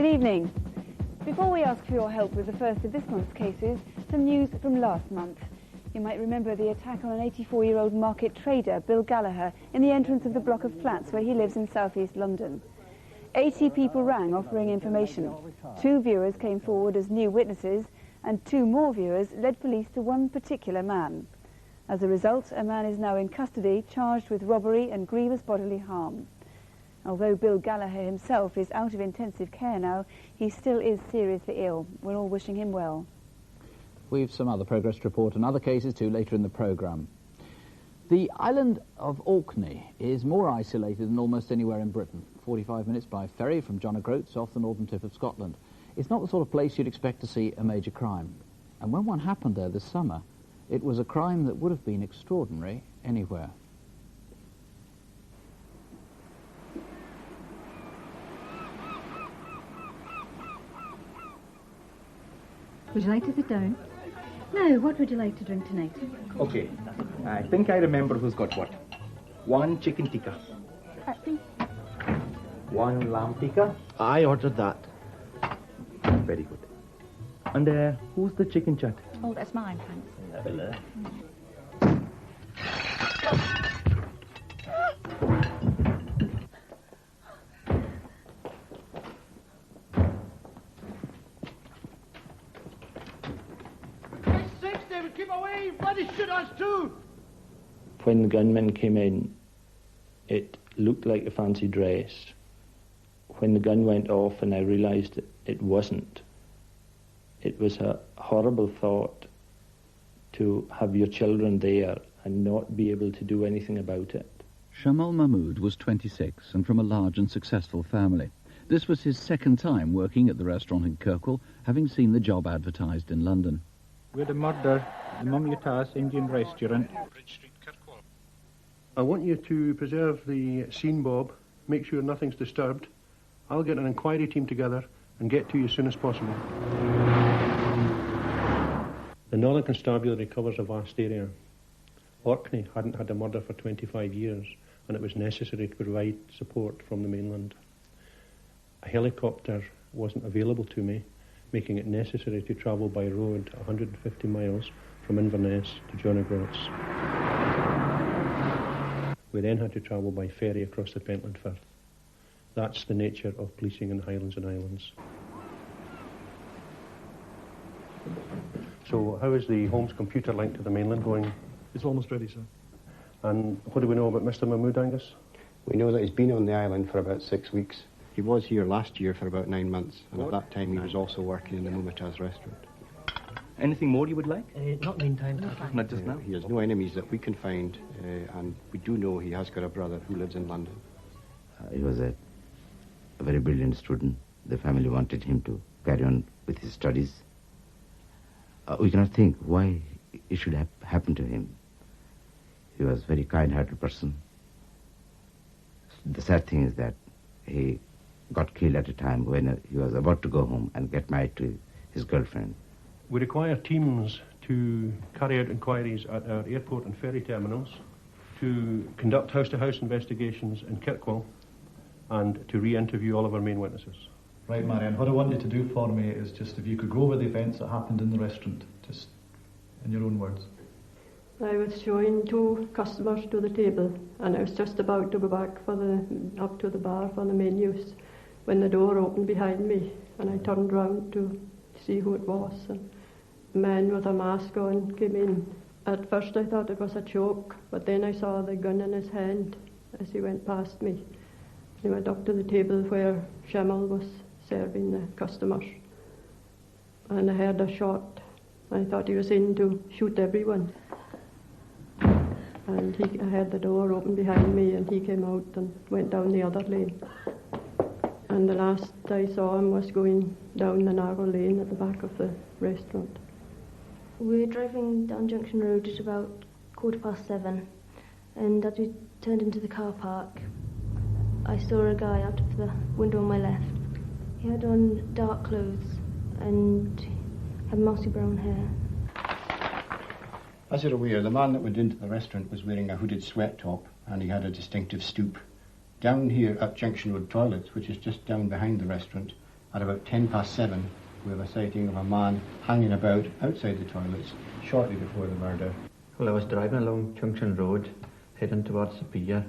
evening. Before we ask for your help with the first of this month's cases, some news from last month. You might remember the attack on an 84-year-old market trader, Bill Gallagher, in the entrance of the block of flats where he lives in southeast London. 80 people rang offering information. 2 viewers came forward as new witnesses, and 2 more viewers led police to one particular man. As a result, a man is now in custody, charged with robbery and grievous bodily harm. Although Bill Gallagher himself is out of intensive care now, he still is seriously ill. We're all wishing him well. We've some other progress to report and other cases too later in the programme. The island of Orkney is more isolated than almost anywhere in Britain. 45 minutes by ferry from John O'Groats off the northern tip of Scotland. It's not the sort of place you'd expect to see a major crime. And when one happened there this summer, it was a crime that would have been extraordinary anywhere. Would you like to sit down? Now, what would you like to drink tonight? Okay, I think I remember who's got what. 1 chicken tikka. 1 lamb tikka. I ordered that. Very good. And who's the chicken chat? Oh, that's mine, thanks. Hello. Keep away! Bloody shoot us too! When the gunmen came in, it looked like a fancy dress. When the gun went off and I realised it wasn't, it was a horrible thought to have your children there and not be able to do anything about it. Shamal Mahmood was 26 and from a large and successful family. This was his second time working at the restaurant in Kirkwall, having seen the job advertised in London. With a murder, the Mummiatas Indian Restaurant, Bridge Street, Kirkwall. I want you to preserve the scene, Bob. Make sure nothing's disturbed. I'll get an inquiry team together and get to you as soon as possible. The Northern Constabulary covers a vast area. Orkney hadn't had a murder for 25 years, and it was necessary to provide support from the mainland. A helicopter wasn't available to me, making it necessary to travel by road 150 miles from Inverness to John O'Groats. We then had to travel by ferry across the Pentland Firth. That's the nature of policing in the Highlands and Islands. So how is the Holmes computer link to the mainland going? It's almost ready, sir. And what do we know about Mr. Mahmood, Angus? We know that he's been on the island for about 6 weeks. He was here last year for about 9 months, and at that time he was also working in the Mummiatas restaurant. Anything more you would like? Not meantime. Not just now? He has no enemies that we can find, and we do know he has got a brother who lives in London. He was a very brilliant student. The family wanted him to carry on with his studies. We cannot think why it should have happened to him. He was a very kind-hearted person. The sad thing is that he got killed at a time when he was about to go home and get married to his girlfriend. We require teams to carry out inquiries at our airport and ferry terminals, to conduct house-to-house investigations in Kirkwall, and to re-interview all of our main witnesses. Right, Marianne, what I want you to do for me is just if you could go over the events that happened in the restaurant, just in your own words. I was showing 2 customers to the table, and I was just about to go back up to the bar for the menus when the door opened behind me, and I turned round to see who it was. And a man with a mask on came in. At first I thought it was a joke, but then I saw the gun in his hand as he went past me. He went up to the table where Shamal was serving the customers, and I heard a shot. I thought he was in to shoot everyone. And I heard the door open behind me, and he came out and went down the other lane. And the last I saw him was going down the narrow lane at the back of the restaurant. We were driving down Junction Road at about 7:15, and as we turned into the car park, I saw a guy out of the window on my left. He had on dark clothes and had mossy brown hair. As you're aware, the man that went into the restaurant was wearing a hooded sweat top, and he had a distinctive stoop. Down here at Junction Road Toilets, which is just down behind the restaurant, At about 7:10, we have a sighting of a man hanging about outside the toilets shortly before the murder. Well, I was driving along Junction Road, heading towards the pier,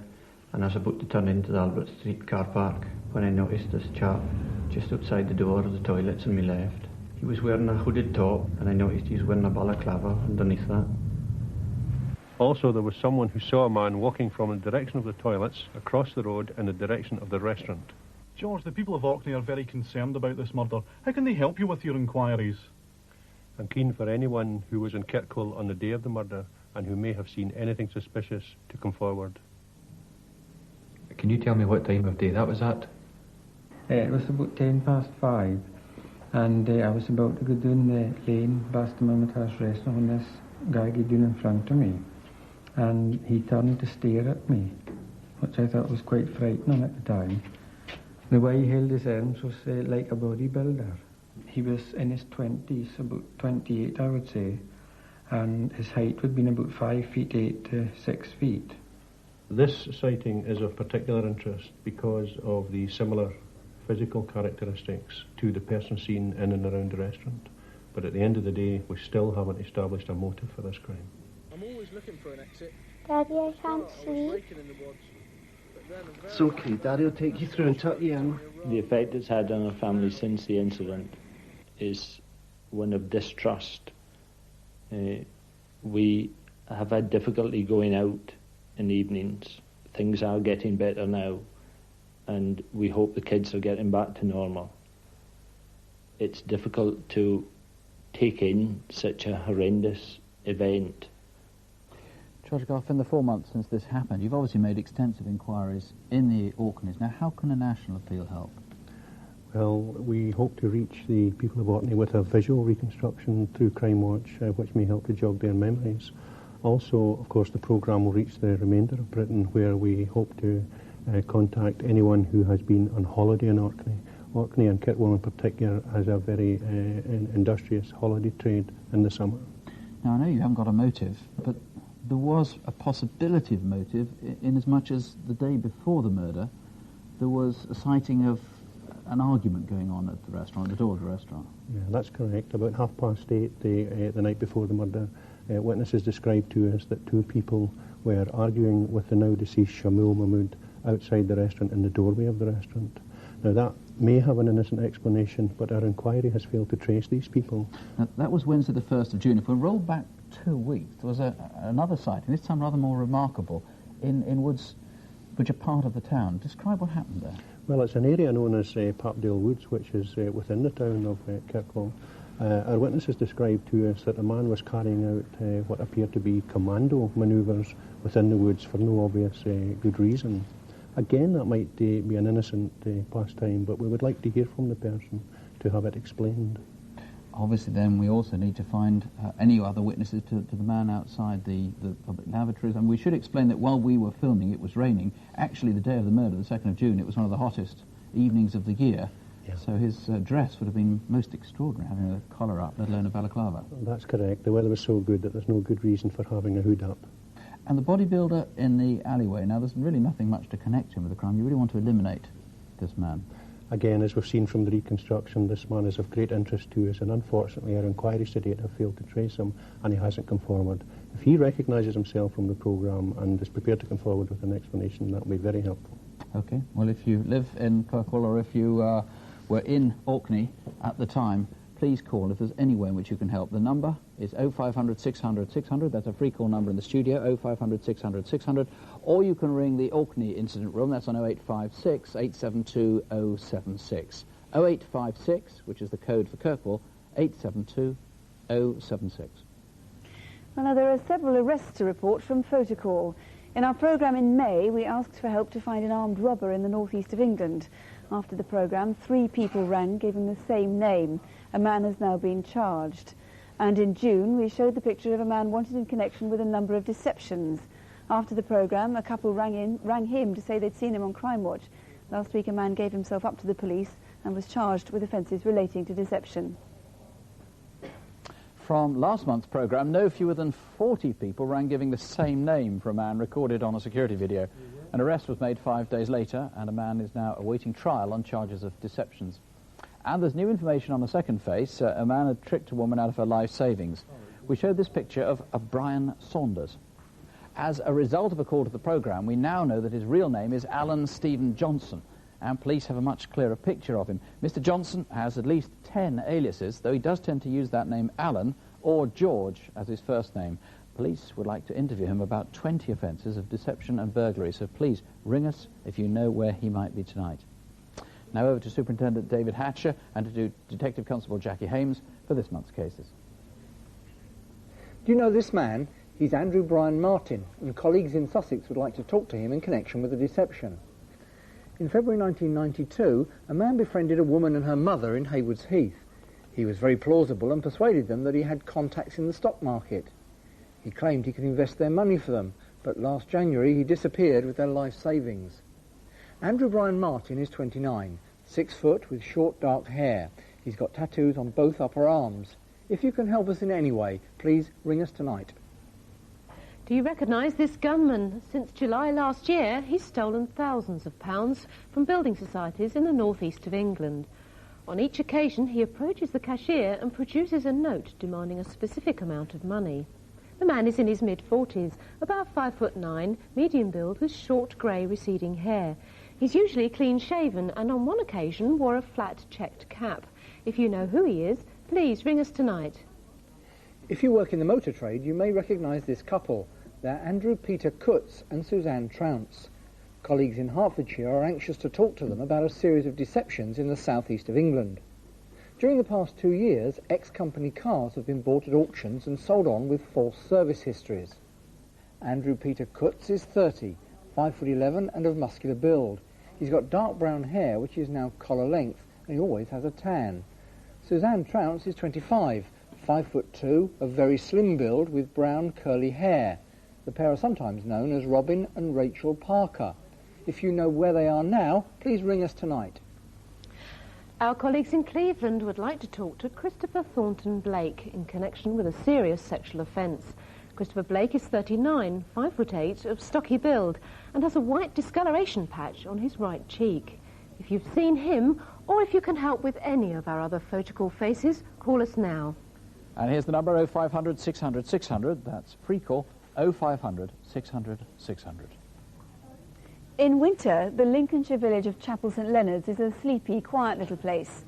and I was about to turn into the Albert Street car park when I noticed this chap just outside the door of the toilets on my left. He was wearing a hooded top, and I noticed he was wearing a balaclava underneath that. Also, there was someone who saw a man walking from the direction of the toilets across the road in the direction of the restaurant. George, the people of Orkney are very concerned about this murder. How can they help you with your inquiries? I'm keen for anyone who was in Kirkwall on the day of the murder and who may have seen anything suspicious to come forward. Can you tell me what time of day that was at? It was about 5:10, and I was about to go down the lane past the Mamatas restaurant when this guy got down in front of me, and he turned to stare at me, which I thought was quite frightening at the time. The way he held his arms was like a bodybuilder. He was in his 20s, about 28 I would say, and his height would have been about 5'8" to 6 feet. This sighting is of particular interest because of the similar physical characteristics to the person seen in and around the restaurant. But at the end of the day, we still haven't established a motive for this crime. I'm always looking for an exit. Daddy, I can't sleep. It's okay, Daddy will take you through and tuck you in. The effect it's had on our family since the incident is one of distrust. We have had difficulty going out in the evenings. Things are getting better now, and we hope the kids are getting back to normal. It's difficult to take in such a horrendous event. George Goff, in the 4 months since this happened, you've obviously made extensive inquiries in the Orkneys. Now, how can a national appeal help? Well, we hope to reach the people of Orkney with a visual reconstruction through Crimewatch, which may help to jog their memories. Also, of course, the programme will reach the remainder of Britain, where we hope to contact anyone who has been on holiday in Orkney. Orkney and Kirkwall in particular has a very industrious holiday trade in the summer. Now, I know you haven't got a motive, but there was a possibility of motive in as much as the day before the murder there was a sighting of an argument going on at the restaurant, at the door of the restaurant. Yeah, that's correct. About 8:30 the night before the murder, witnesses described to us that two people were arguing with the now deceased Shamil Mahmood outside the restaurant in the doorway of the restaurant. Now that may have an innocent explanation, but our inquiry has failed to trace these people. Now, that was Wednesday the 1st of June. If we roll back 2 weeks, there was another sighting, this time rather more remarkable, in woods which are part of the town. Describe what happened there. Well, it's an area known as Parkdale Woods, which is within the town of Kirkwall. Our witnesses described to us that a man was carrying out what appeared to be commando manoeuvres within the woods for no obvious good reason. Again, that might be an innocent pastime, but we would like to hear from the person to have it explained. Obviously, then, we also need to find any other witnesses to the man outside the public lavatories. And we should explain that while we were filming, it was raining. Actually, the day of the murder, the 2nd of June, it was one of the hottest evenings of the year. Yeah. So his dress would have been most extraordinary, having a collar up, let alone a balaclava. That's correct. The weather was so good that there's no good reason for having a hood up. And the bodybuilder in the alleyway, now there's really nothing much to connect him with the crime. You really want to eliminate this man. Again, as we've seen from the reconstruction, this man is of great interest to us, and unfortunately our inquiries to date have failed to trace him, and he hasn't come forward. If he recognises himself from the programme and is prepared to come forward with an explanation, that will be very helpful. OK. Well, if you live in Kirkwall or if you were in Orkney at the time, please call if there's any way in which you can help. The number is 0500 600 600. That's a free call number in the studio, 0500 600 600. Or you can ring the Orkney Incident Room. That's on 0856 872 076. 0856, which is the code for Kirkwall, 872 076. Well, now, there are several arrests to report from Photocall. In our programme in May, we asked for help to find an armed robber in the northeast of England. After the programme, 3 people rang, giving the same name. A man has now been charged. And in June, we showed the picture of a man wanted in connection with a number of deceptions. After the programme, a couple rang him to say they'd seen him on Crimewatch. Last week, a man gave himself up to the police and was charged with offences relating to deception. From last month's programme, no fewer than 40 people rang giving the same name for a man recorded on a security video. An arrest was made 5 days later, and a man is now awaiting trial on charges of deceptions. And there's new information on the second face. A man had tricked a woman out of her life savings. We showed this picture of a Brian Saunders. As a result of a call to the programme, we now know that his real name is Alan Stephen Johnson, and police have a much clearer picture of him. Mr. Johnson has at least 10 aliases, though he does tend to use that name Alan or George as his first name. Police would like to interview him about 20 offences of deception and burglary, so please ring us if you know where he might be tonight. Now over to Superintendent David Hatcher and to Detective Constable Jackie Hames for this month's cases. Do you know this man? He's Andrew Brian Martin, and colleagues in Sussex would like to talk to him in connection with the deception. In February 1992, a man befriended a woman and her mother in Haywards Heath. He was very plausible and persuaded them that he had contacts in the stock market. He claimed he could invest their money for them, but last January he disappeared with their life savings. Andrew Brian Martin is 29, 6 foot with short dark hair. He's got tattoos on both upper arms. If you can help us in any way, please ring us tonight. Do you recognise this gunman? Since July last year, he's stolen thousands of pounds from building societies in the northeast of England. On each occasion, he approaches the cashier and produces a note demanding a specific amount of money. The man is in his mid-40s, about 5'9", medium build with short grey receding hair. He's usually clean-shaven and on one occasion wore a flat checked cap. If you know who he is, please ring us tonight. If you work in the motor trade, you may recognise this couple. They're Andrew Peter Kutz and Suzanne Trounce. Colleagues in Hertfordshire are anxious to talk to them about a series of deceptions in the southeast of England. During the past 2 years, ex-company cars have been bought at auctions and sold on with false service histories. Andrew Peter Kutz is 30, 5'11" and of muscular build. He's got dark brown hair, which is now collar length, and he always has a tan. Suzanne Trounce is 25, 5'2", of very slim build with brown curly hair. The pair are sometimes known as Robin and Rachel Parker. If you know where they are now, please ring us tonight. Our colleagues in Cleveland would like to talk to Christopher Thornton Blake in connection with a serious sexual offence. Christopher Blake is 39, 5'8", of stocky build, and has a white discoloration patch on his right cheek. If you've seen him, or if you can help with any of our other photocall faces, call us now. And here's the number 0500 600 600. That's free call 0500 600 600. In winter, the Lincolnshire village of Chapel St Leonard's is a sleepy, quiet little place.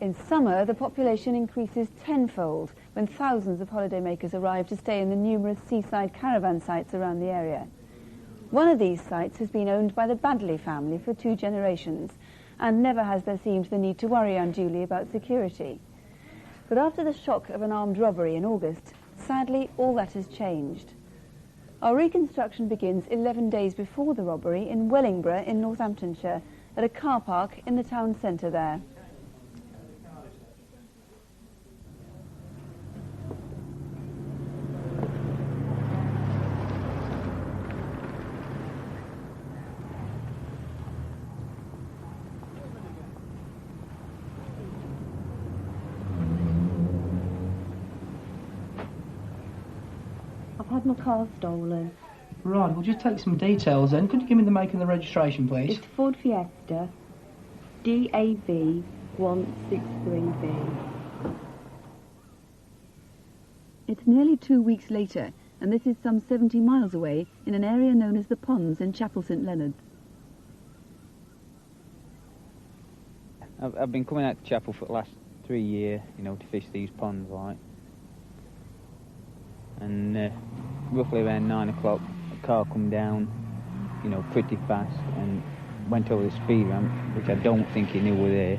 In summer, the population increases tenfold when thousands of holidaymakers arrive to stay in the numerous seaside caravan sites around the area. One of these sites has been owned by the Baddeley family for 2 generations, and never has there seemed the need to worry unduly about security. But after the shock of an armed robbery in August, sadly, all that has changed. Our reconstruction begins 11 days before the robbery in Wellingborough in Northamptonshire, at a car park in the town centre there. I've had my car stolen. Right, we'll just take some details then. Could you give me the make and the registration, please? It's Ford Fiesta, DAV 163B. It's nearly 2 weeks later, and this is some 70 miles away in an area known as the Ponds in Chapel St Leonard's. I've been coming out to Chapel for the last 3 years, you know, to fish these ponds, like. And roughly around 9 o'clock, a car come down, you know, pretty fast and went over the speed ramp, which I don't think he knew were there.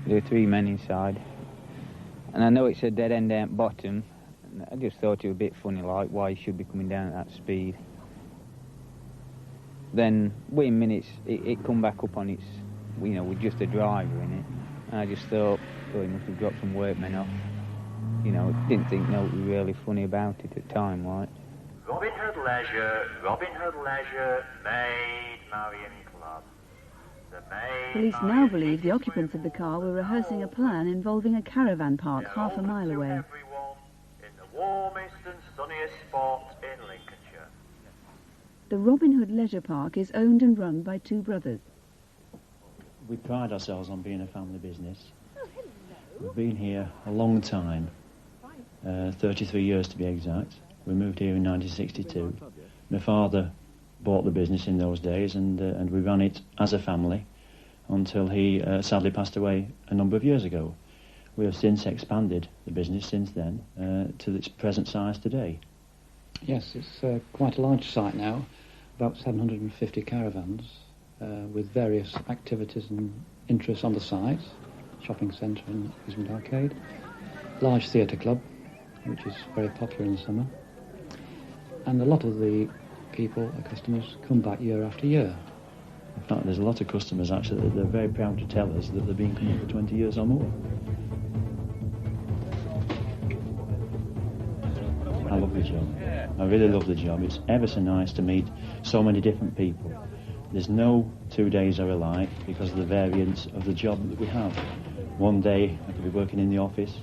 There were 3 men inside. And I know it's a dead end down bottom, and I just thought it was a bit funny, like, why he should be coming down at that speed. Then, within minutes, it come back up on its, you know, with just a driver in it. And I just thought, oh, he must have dropped some workmen off. You know, didn't think nothing really funny about it at the time, like. Robin Hood Leisure, Maid Marian Club. Police now believe the occupants of the car were rehearsing a plan involving a caravan park half a mile away. In the warmest and sunniest spot in Lincolnshire. The Robin Hood Leisure Park is owned and run by 2 brothers. We pride ourselves on being a family business, We've been here a long time, 33 years to be exact. We moved here in 1962. My father bought the business in those days, and we ran it as a family until he sadly passed away a number of years ago. We have since expanded the business since then to its present size today. Yes, it's quite a large site now, about 750 caravans, with various activities and interests on the site, shopping centre and amusement arcade, large theatre club, which is very popular in the summer, and a lot of the people, the customers, come back year after year. In fact, there's a lot of customers actually that they're very proud to tell us that they've been coming for 20 years or more. I love the job. I really love the job. It's ever so nice to meet so many different people. There's no 2 days are alike because of the variance of the job that we have. One day I could be working in the office,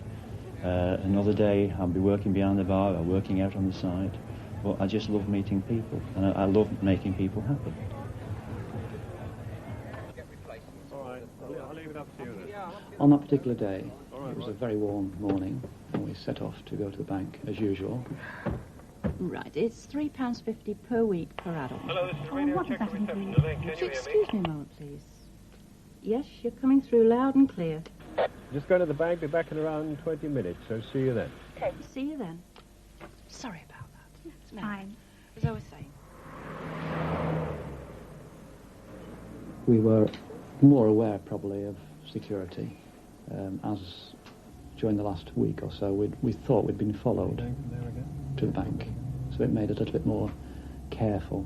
another day I'll be working behind the bar or working out on the side. But I just love meeting people, and I love making people happy. On that particular day, it was a very warm morning, and we set off to go to the bank as usual. Right, it's £3.50 per week per adult. Hello, this is Oh, Radio what does Check that include? Reception. Would you excuse me a moment, please? Yes, you're coming through loud and clear. Just go to the bank, be back in around 20 minutes, so see you then. Okay, see you then. Sorry about that. It's fine. As I was saying. We were more aware, probably, of security, as during the last week or so we thought we'd been followed to the bank, so it made us a little bit more careful.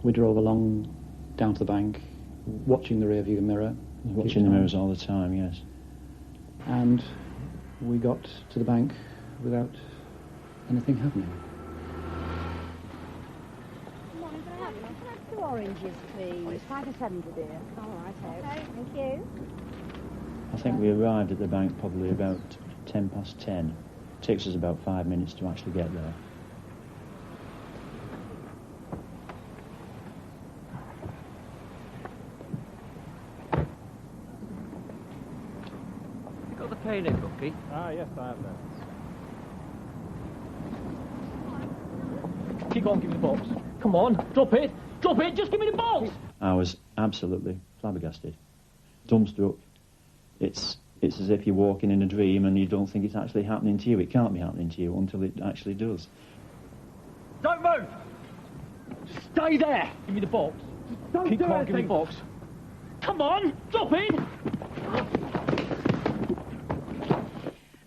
We drove along down to the bank, watching the rearview mirror. Watching the mirrors all the time, yes. And we got to the bank without anything happening. Morning, can I have two oranges, please? 5 to 70, dear. All right, okay, thank you. I think we arrived at the bank probably about 10:10. It takes us about 5 minutes to actually get there. You got the payday bookie? Ah, yes, I have that. Keep on, give me the box. Come on, drop it, just give me the box! I was absolutely flabbergasted, dumbstruck. It's as if you're walking in a dream and you don't think it's actually happening to you. It can't be happening to you until it actually does. Don't move! Stay there! Give me the box. Keep on, give me the box. Come on, drop it!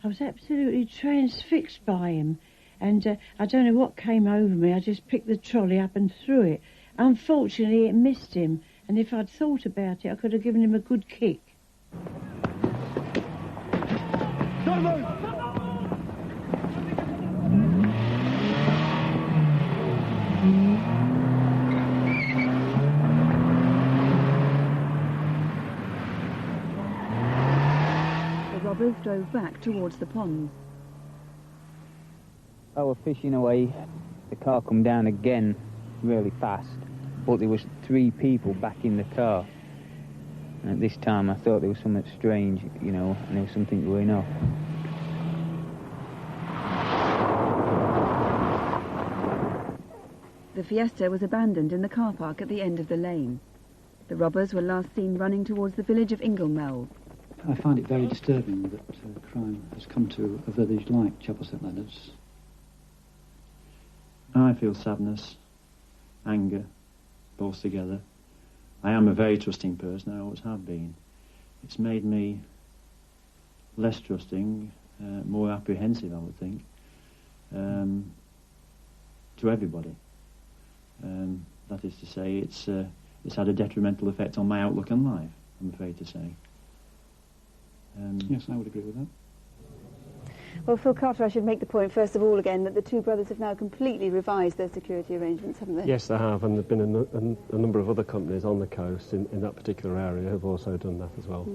I was absolutely transfixed by him, and I don't know what came over me. I just picked the trolley up and threw it. Unfortunately, it missed him, and if I'd thought about it, I could have given him a good kick. Don't move! The robbers drove back towards the ponds. I was fishing away. The car come down again really fast, but there was 3 people back in the car. And at this time I thought there was something strange, you know, and there was something going on. The Fiesta was abandoned in the car park at the end of the lane. The robbers were last seen running towards the village of Inglemell. I find it very disturbing that crime has come to a village like Chapel St Leonard's. I feel sadness, anger, both together. I am a very trusting person, I always have been. It's made me less trusting, more apprehensive, I would think, to everybody. That is to say, it's had a detrimental effect on my outlook on life, I'm afraid to say. Yes, I would agree with that. Well, Phil Carter, I should make the point, first of all, again, that the two brothers have now completely revised their security arrangements, haven't they? Yes, they have, and there have been a number of other companies on the coast in that particular area who have also done that as well.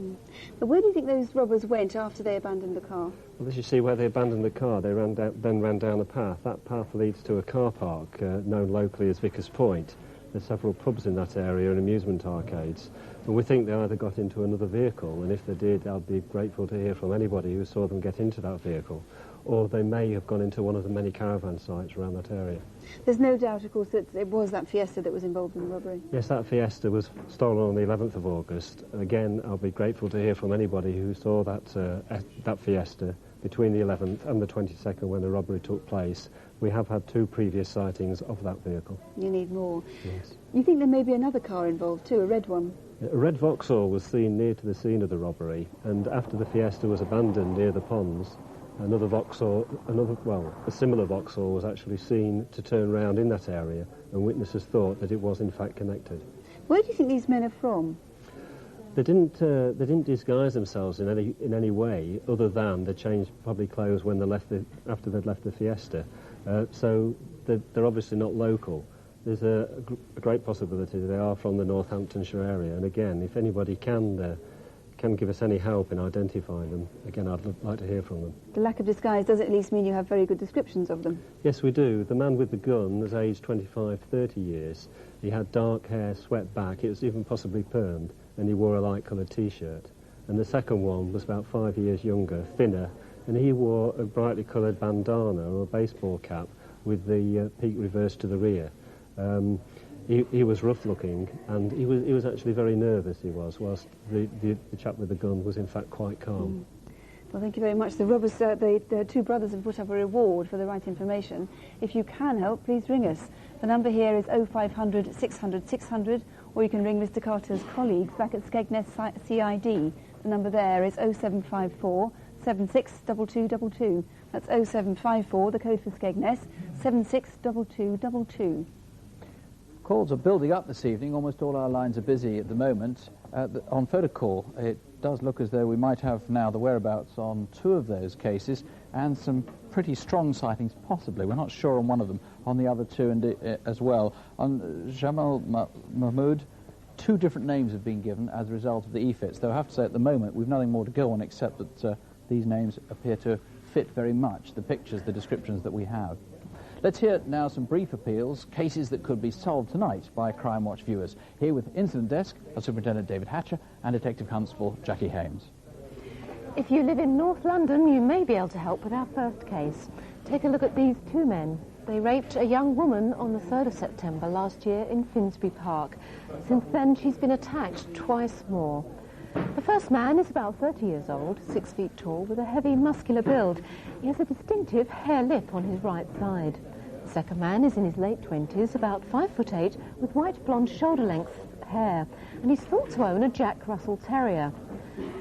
But where do you think those robbers went after they abandoned the car? Well, as you see where they abandoned the car, they then ran down a path. That path leads to a car park known locally as Vickers Point. There's several pubs in that area and amusement arcades. And we think they either got into another vehicle, and if they did, I'd be grateful to hear from anybody who saw them get into that vehicle. Or they may have gone into one of the many caravan sites around that area. There's no doubt, of course, that it was that Fiesta that was involved in the robbery. Yes, that Fiesta was stolen on the 11th of August. And again, I'll be grateful to hear from anybody who saw that Fiesta between the 11th and the 22nd when the robbery took place. We have had 2 previous sightings of that vehicle. You need more. Yes. You think there may be another car involved too, a red one? A red Vauxhall was seen near to the scene of the robbery, and after the Fiesta was abandoned near the ponds, another Vauxhall, a similar Vauxhall was actually seen to turn round in that area, and witnesses thought that it was in fact connected. Where do you think these men are from? They didn't disguise themselves in any way other than they changed probably clothes when after they'd left the Fiesta. So they're obviously not local. There's a great possibility they are from the Northamptonshire area. And again, if anybody can give us any help in identifying them, again, I'd like to hear from them. The lack of disguise does at least mean you have very good descriptions of them. Yes, we do. The man with the gun was aged 25, 30 years. He had dark hair, swept back. It was even possibly permed, and he wore a light-coloured T-shirt. And the second one was about 5 years younger, thinner, and he wore a brightly coloured bandana or a baseball cap with the peak reversed to the rear. He was rough-looking, and he was actually very nervous, he was, whilst the chap with the gun was in fact quite calm. Well, thank you very much. The robbers, the 2 brothers have put up a reward for the right information. If you can help, please ring us. The number here is 0500 600 600, or you can ring Mr Carter's colleagues back at Skegness CID. The number there is 0754 762222. That's 0754, the code for Skegness, 762222. Calls are building up this evening. Almost all our lines are busy at the moment. On photo call, it does look as though we might have now the whereabouts on 2 of those cases and some pretty strong sightings, possibly. We're not sure on one of them. On the other 2 as well. On Jamal Mahmoud, 2 different names have been given as a result of the EFITs, though I have to say at the moment we've nothing more to go on except that these names appear to fit very much the pictures, the descriptions that we have. Let's hear now some brief appeals, cases that could be solved tonight by Crimewatch viewers. Here with Incident Desk are Superintendent David Hatcher and Detective Constable Jackie Hames. If you live in North London, you may be able to help with our first case. Take a look at these 2 men. They raped a young woman on the 3rd of September last year in Finsbury Park. Since then, she's been attacked twice more. The first man is about 30 years old, 6 feet tall, with a heavy, muscular build. He has a distinctive hair lip on his right side. The second man is in his late 20s, about 5'8", with white blonde shoulder-length hair, and he's thought to own a Jack Russell Terrier.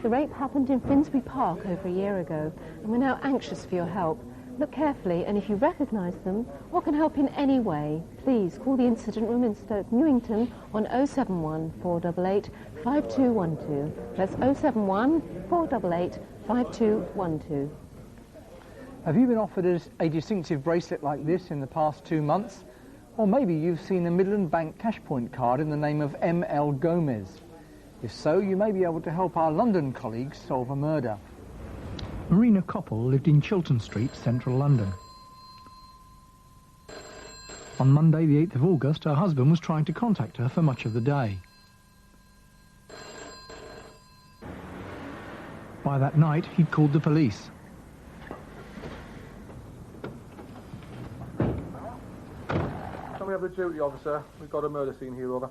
The rape happened in Finsbury Park over a year ago, and we're now anxious for your help. Look carefully, and if you recognise them or can help in any way, please call the incident room in Stoke Newington on 071 488 5212. That's 071 488 5212. Have you been offered a distinctive bracelet like this in the past 2 months? Or maybe you've seen a Midland Bank cash point card in the name of M.L. Gomez. If so, you may be able to help our London colleagues solve a murder. Marina Koppel lived in Chiltern Street, central London. On Monday, the 8th of August, her husband was trying to contact her for much of the day. By that night, he'd called the police. Can we have the duty officer? We've got a murder scene here, over.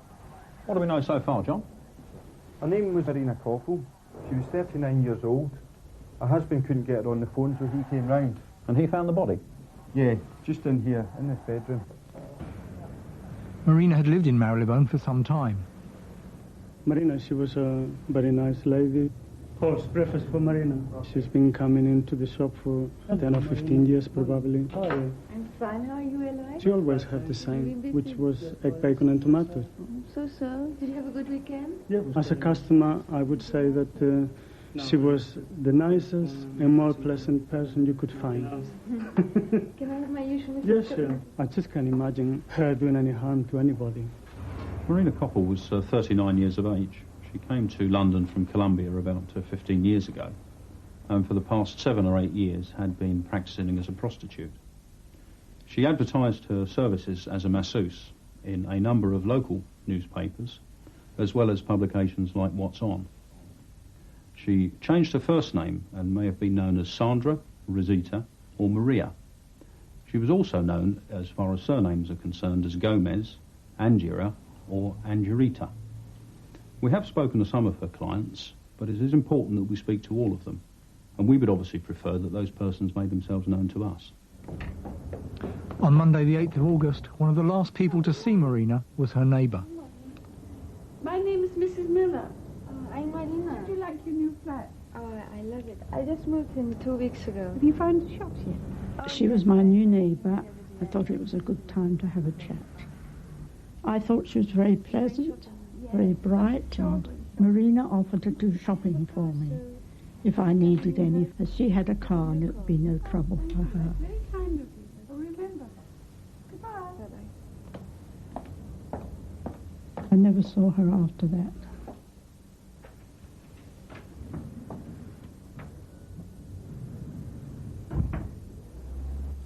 What do we know so far, John? Her name was Marina Koppel. She was 39 years old. Her husband couldn't get her on the phone, so he came round. And he found the body? Yeah, just in here, in this bedroom. Marina had lived in Marylebone for some time. Marina, she was a very nice lady. Horse breakfast for Marina. She's been coming into the shop for 10 or 15 years, probably. I'm fine. How are you, Eli? She always had the same, which was egg, bacon and tomatoes. So. Did you have a good weekend? Yeah. As a customer, I would say that she was the nicest and more pleasant person you could find. Can I have my usual? Yes, sure. I just can't imagine her doing any harm to anybody. Marina Koppel was 39 years of age. She came to London from Colombia about 15 years ago, and for the past 7 or 8 years had been practising as a prostitute. She advertised her services as a masseuse in a number of local newspapers, as well as publications like What's On. She changed her first name and may have been known as Sandra, Rosita, or Maria. She was also known, as far as surnames are concerned, as Gomez, Angira, or Angerita. We have spoken to some of her clients, but it is important that we speak to all of them, and we would obviously prefer that those persons made themselves known to us. On Monday the 8th of August, one of the last people to see Marina was her neighbour. My name is Mrs. Miller. I'm Marina. How do you like your new flat? Oh, I love it. I just moved in 2 weeks ago. Have you found a shop yet? She was my new neighbour. I thought it was a good time to have a chat. I thought she was very pleasant, very bright, and Marina offered to do shopping for me if I needed any. As she had a car and it would be no trouble for her. Very kind of you. Remember. Goodbye. I never saw her after that.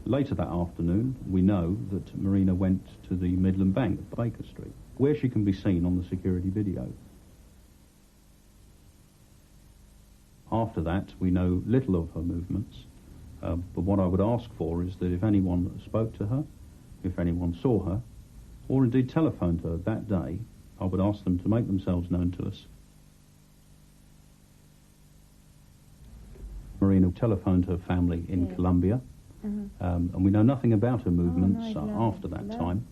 Later that afternoon, we know that Marina went to the Midland Bank, Baker Street, where she can be seen on the security video. After that, we know little of her movements, but what I would ask for is that if anyone spoke to her, if anyone saw her, or indeed telephoned her that day, I would ask them to make themselves known to us. Marina telephoned her family in Colombia, and we know nothing about her movements after that time,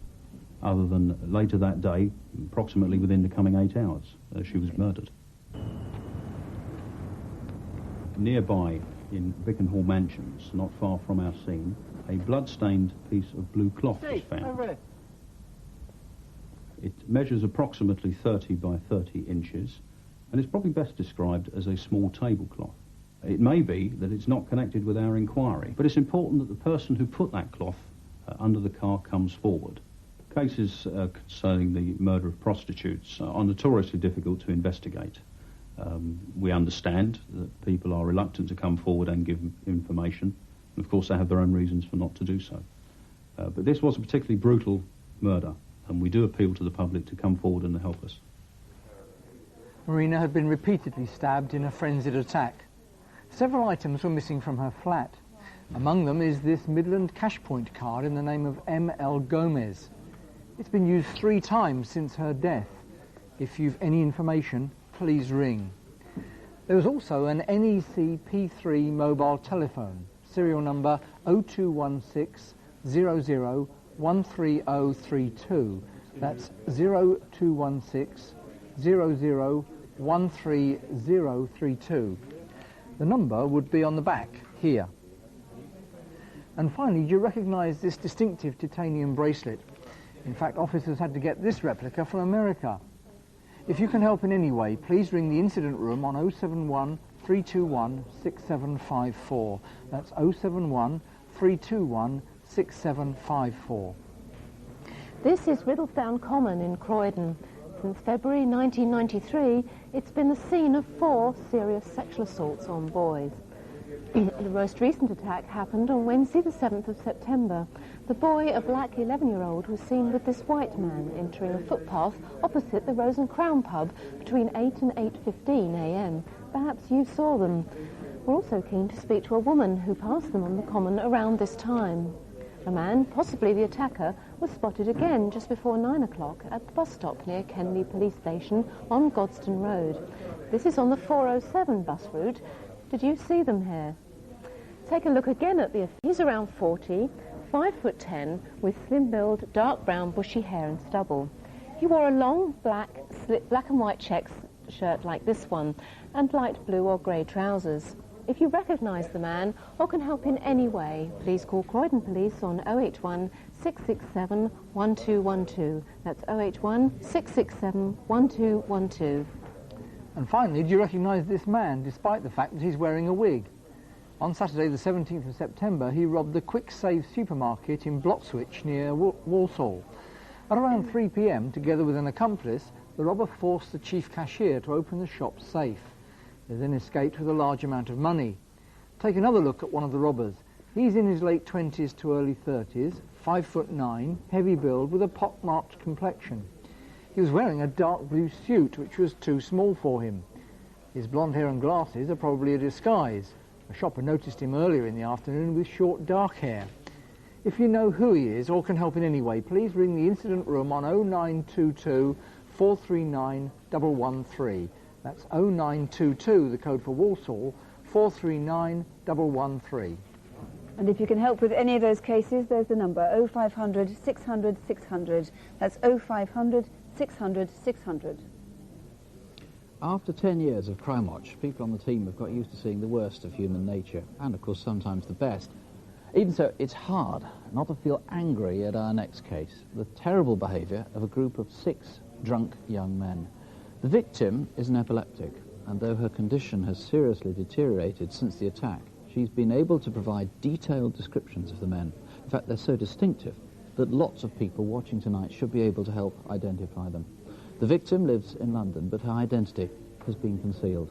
other than later that day, approximately within the coming 8 hours, she was murdered. Nearby, in Bickenhall Mansions, not far from our scene, a blood-stained piece of blue cloth was found. It measures approximately 30 by 30 inches, and is probably best described as a small tablecloth. It may be that it's not connected with our inquiry, but it's important that the person who put that cloth under the car comes forward. Cases concerning the murder of prostitutes are notoriously difficult to investigate. We understand that people are reluctant to come forward and give information, and of course they have their own reasons for not to do so. But this was a particularly brutal murder, and we do appeal to the public to come forward and help us. Marina had been repeatedly stabbed in a frenzied attack. Several items were missing from her flat. Among them is this Midland cash point card in the name of M.L. Gomez. It's been used 3 times since her death. If you've any information, please ring. There was also an NEC P3 mobile telephone, serial number 0216 00 13032. That's 0216 00 13032. The number would be on the back, here. And finally, do you recognise this distinctive titanium bracelet? In fact, officers had to get this replica from America. If you can help in any way, please ring the incident room on 071 321 6754. That's 071 321 6754. This is Riddlesdown Common in Croydon. Since February 1993, it's been the scene of 4 serious sexual assaults on boys. The most recent attack happened on Wednesday the 7th of September. The boy, a black 11-year-old, was seen with this white man entering a footpath opposite the Rose and Crown pub between 8 and 8:15 a.m. Perhaps you saw them. We're also keen to speak to a woman who passed them on the common around this time. A man, possibly the attacker, was spotted again just before 9 o'clock at the bus stop near Kenley Police Station on Godstone Road. This is on the 407 bus route. Did you see them here? Take a look again at the... He's around 40, 5'10", with slim build, dark brown bushy hair and stubble. He wore a long black and white check shirt like this one and light blue or grey trousers. If you recognise the man or can help in any way, please call Croydon Police on 081 667 1212. That's 081 667 1212. And finally, do you recognise this man, despite the fact that he's wearing a wig? On Saturday, the 17th of September, he robbed the Quick Save supermarket in Bloxwich near Walsall. At around 3 p.m, together with an accomplice, the robber forced the chief cashier to open the shop's safe. They then escaped with a large amount of money. Take another look at one of the robbers. He's in his late 20s to early 30s, 5'9", heavy build with a pock-marked complexion. He was wearing a dark blue suit which was too small for him. His blonde hair and glasses are probably a disguise. A shopper noticed him earlier in the afternoon with short dark hair. If you know who he is or can help in any way, please ring the incident room on 0922 439 113. That's 0922, the code for Walsall, 439 113. And if you can help with any of those cases, there's the number 0500 600 600. That's 0500 600 600. After 10 years of Crimewatch, people on the team have got used to seeing the worst of human nature, and of course sometimes the best. Even so, it's hard not to feel angry at our next case, the terrible behaviour of a group of 6 drunk young men. The victim is an epileptic, and though her condition has seriously deteriorated since the attack, she's been able to provide detailed descriptions of the men. In fact, they're so distinctive that lots of people watching tonight should be able to help identify them. The victim lives in London, but her identity has been concealed.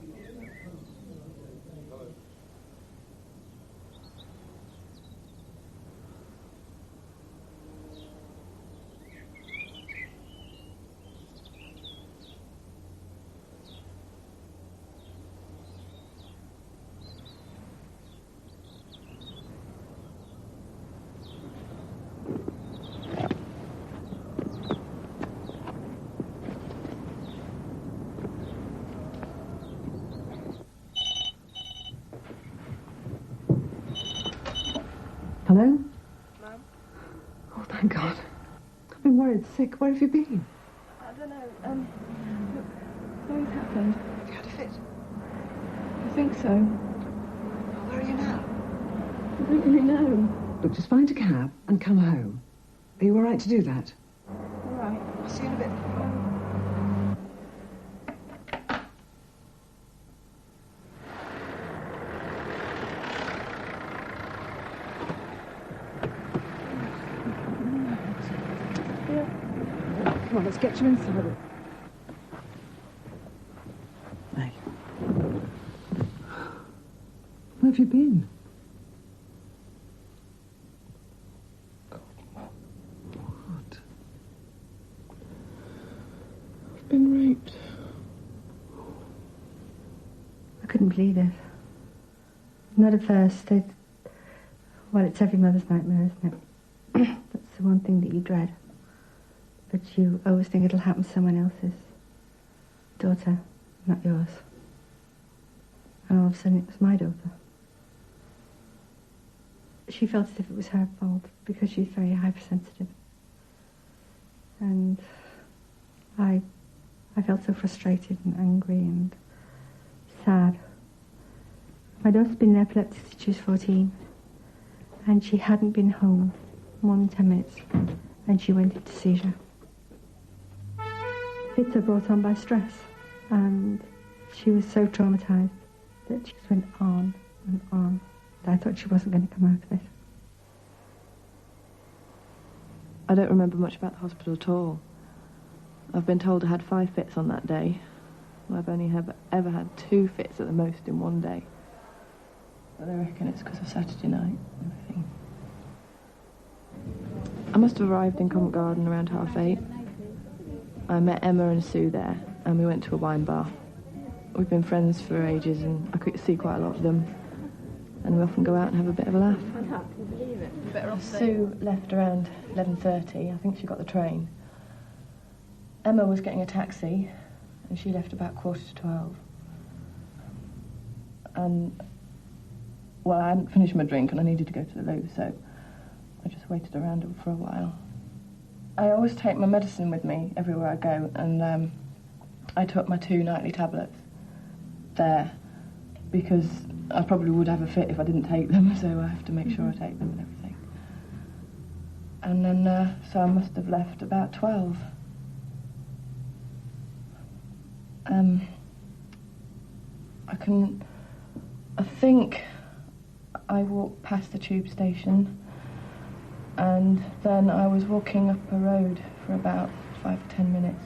Hello? Mum? Oh, thank God. I've been worried sick. Where have you been? I don't know, something's happened. Have you had a fit? I think so. Where are you now? I don't really know. Look, just find a cab and come home. Are you all right to do that? All right. I'll see you in a bit. Come on, let's get you inside. Hey. Where have you been? What? I've been raped. I couldn't believe it. Not at first. Well, it's every mother's nightmare, isn't it? That's the one thing that you dread. But you always think it'll happen to someone else's daughter, not yours. And all of a sudden it was my daughter. She felt as if it was her fault because she's very hypersensitive. And I felt so frustrated and angry and sad. My daughter's been in epileptic since she was 14, and she hadn't been home more than 10 minutes, and she went into seizure. Fits are brought on by stress, and she was so traumatised that she just went on and on. I thought she wasn't going to come out of it. I don't remember much about the hospital at all. I've been told I had 5 fits on that day. I've only ever had 2 fits at the most in one day. But I reckon it's because of Saturday night and everything. I must have arrived in Covent Garden around 8:30. I met Emma and Sue there, and we went to a wine bar. We've been friends for ages, and I could see quite a lot of them. And we often go out and have a bit of a laugh. I can't believe it. Sue left around 11:30. I think she got the train. Emma was getting a taxi, and she left about 11:45. And, well, I hadn't finished my drink, and I needed to go to the loo, so I just waited around for a while. I always take my medicine with me everywhere I go, and I took my 2 nightly tablets there because I probably would have a fit if I didn't take them, so I have to make sure I take them and everything. And then, so I must have left about 12. I think I walked past the tube station, and then I was walking up a road for about 5 or 10 minutes,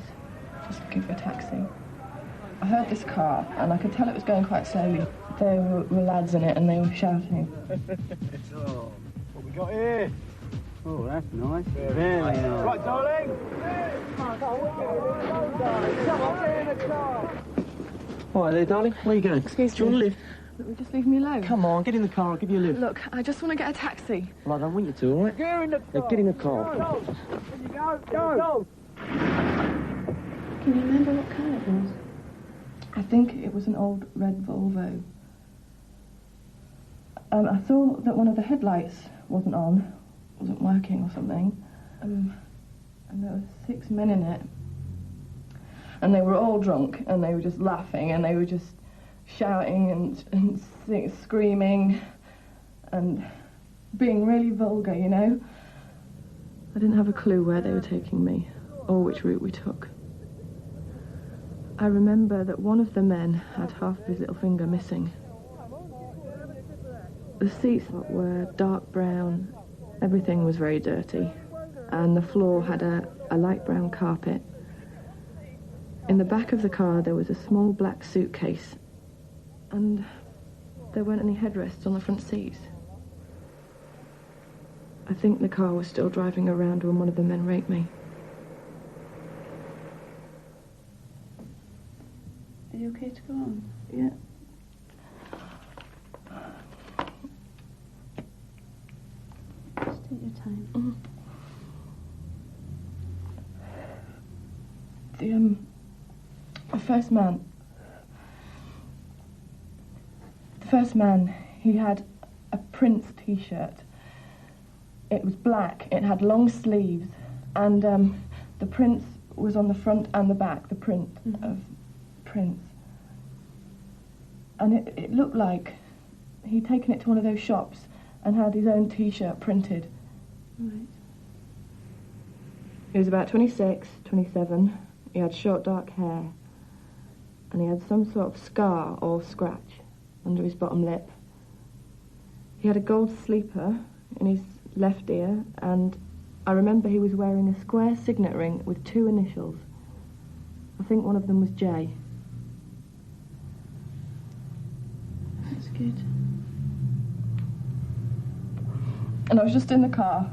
just looking for a taxi. I heard this car, and I could tell it was going quite slowly. there were lads in it and they were shouting. Oh, what we got here? Oh, that's nice. Very nice. Right, darling? Come on, get in the car. All right there, darling. Where are you going? Excuse me. Do you want to lift? Just leave me alone. Come on, get in the car. I'll give you a lift. Look, I just want to get a taxi. Well, I don't want you to, all right? Get in the car. Get in the car. Go. Can you remember what car it was? I think it was an old red Volvo. I saw that one of the headlights wasn't working or something. And there were 6 men in it. And they were all drunk, and they were just laughing, and they were just shouting and screaming and being really vulgar, you know. I didn't have a clue where they were taking me or which route we took. I remember that one of the men had half of his little finger missing. The seats were dark brown, everything was very dirty, and the floor had a light brown carpet. In the back of the car there was a small black suitcase, and there weren't any headrests on the front seats. I think the car was still driving around when one of the men raped me. Are you okay to go on? Yeah. Just take your time. The first man, he had a Prince t-shirt. It was black, it had long sleeves, and the Prince was on the front and the back, the print of Prince. And it looked like he'd taken it to one of those shops and had his own t-shirt printed. Right. He was about 26, 27. He had short dark hair, and he had some sort of scar or scratch under his bottom lip. He had a gold sleeper in his left ear, and I remember he was wearing a square signet ring with 2 initials. I think one of them was J. That's good. And I was just in the car,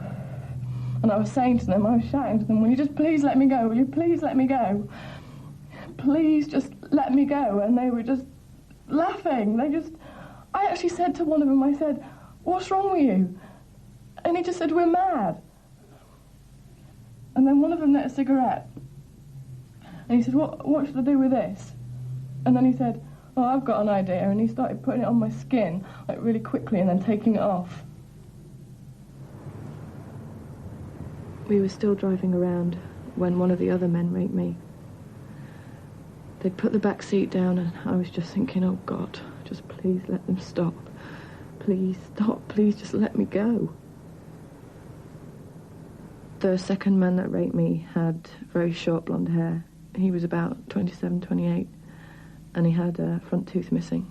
and I was saying to them, I was shouting to them, will you just please let me go? Will you please let me go? Please just let me go. And they were just laughing. I actually said to one of them, I said, what's wrong with you? And he just said, we're mad. And then one of them lit a cigarette. And he said, what should I do with this? And then he said, oh, I've got an idea. And he started putting it on my skin, like really quickly, and then taking it off. We were still driving around when one of the other men raped me. They'd put the back seat down, and I was just thinking, oh, God, just please let them stop. Please stop, please just let me go. The second man that raped me had very short blonde hair. He was about 27, 28, and he had a front tooth missing.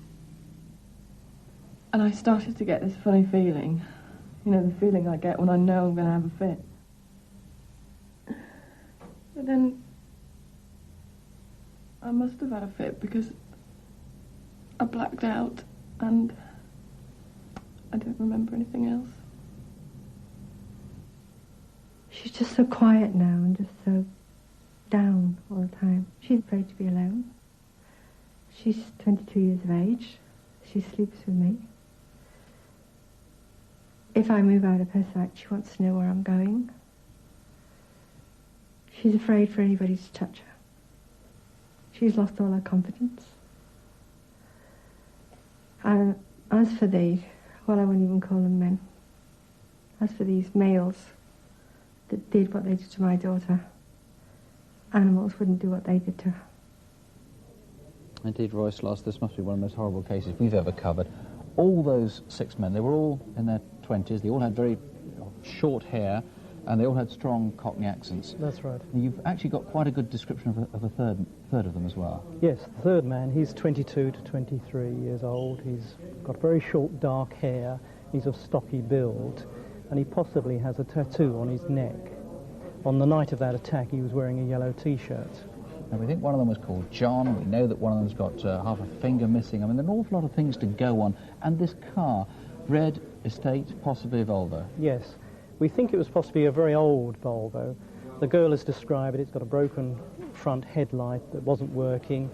And I started to get this funny feeling, you know, the feeling I get when I know I'm going to have a fit. But then I must have had a fit because I blacked out and I don't remember anything else. She's just so quiet now and just so down all the time. She's afraid to be alone. She's 22 years of age. She sleeps with me. If I move out of her sight, she wants to know where I'm going. She's afraid for anybody to touch her. She's lost all her confidence. And as for I won't even call them men. As for these males that did what they did to my daughter, animals wouldn't do what they did to her. Indeed, Roy Sloss, this must be one of the most horrible cases we've ever covered. All those 6 men, they were all in their 20s, they all had very short hair, and they all had strong Cockney accents. That's right. And you've actually got quite a good description of a third of them as well. Yes, the third man, he's 22 to 23 years old. He's got very short, dark hair. He's of stocky build, and he possibly has a tattoo on his neck. On the night of that attack, he was wearing a yellow T-shirt. Now, we think one of them was called John. We know that one of them's got half a finger missing. I mean, there are an awful lot of things to go on. And this car, red estate, possibly a Volvo. Yes. We think it was possibly a very old Volvo. The girl has described it. It's got a broken front headlight that wasn't working.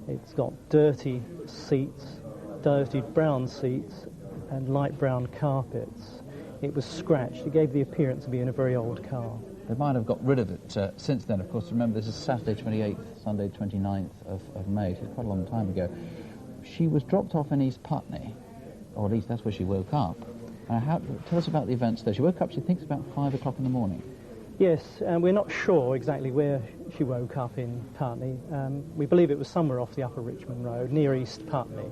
It's got dirty seats, dirty brown seats, and light brown carpets. It was scratched. It gave the appearance of being a very old car. They might have got rid of it since then. Of course, remember, this is Saturday 28th, Sunday 29th of May, so it's quite a long time ago. She was dropped off in East Putney, or at least that's where she woke up. Tell us about the events there. She woke up, she thinks, about 5 o'clock in the morning. Yes, and we're not sure exactly where she woke up in Putney. We believe it was somewhere off the Upper Richmond Road, near East Putney.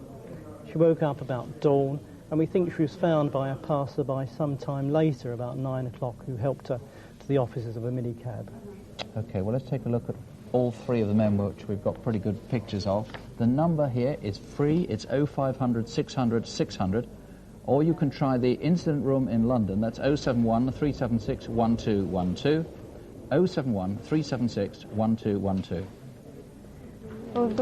She woke up about dawn, and we think she was found by a passer-by some time later, about 9 o'clock, who helped her to the offices of a minicab. OK, well, let's take a look at all three of the men, which we've got pretty good pictures of. The number here is free. It's 0500 600 600. Or you can try the incident room in London. That's 071 376 1212. 071 376 1212. Well, we've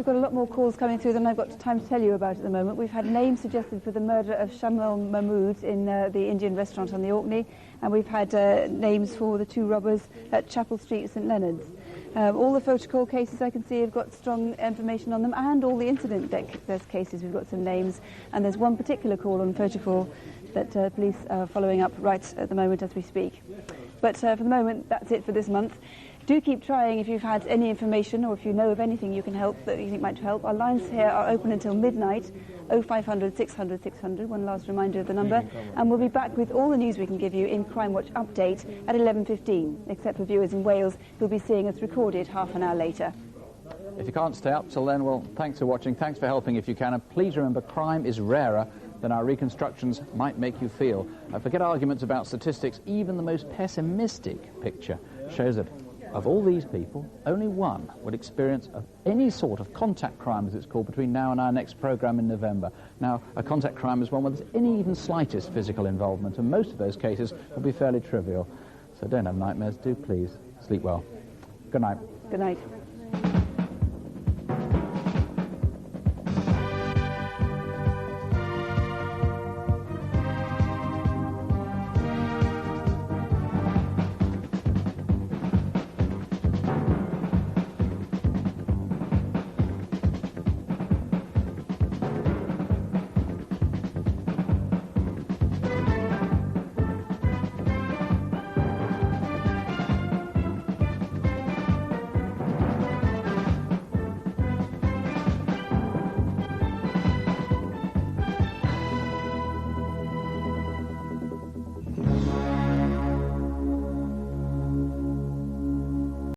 got a lot more calls coming through than I've got time to tell you about at the moment. We've had names suggested for the murder of Shamal Mahmood in the Indian restaurant on the Orkney, and we've had names for the two robbers at Chapel Street, St Leonard's. All the photocall cases I can see have got strong information on them, and all the incident cases, we've got some names. And there's one particular call on photocall that police are following up right at the moment as we speak. But for the moment, that's it for this month. Do keep trying if you've had any information or if you know of anything you can help that you think might help. Our lines here are open until midnight, 0500 600 600. One last reminder of the number. And we'll be back with all the news we can give you in Crimewatch Update at 11:15, except for viewers in Wales who'll be seeing us recorded half an hour later. If you can't stay up till then, well, thanks for watching. Thanks for helping if you can. And please remember, crime is rarer than our reconstructions might make you feel. Forget arguments about statistics. Even the most pessimistic picture shows that of all these people, only one would experience any sort of contact crime, as it's called, between now and our next programme in November. Now, a contact crime is one where there's any even slightest physical involvement, and most of those cases will be fairly trivial. So don't have nightmares. Do please sleep well. Good night. Good night.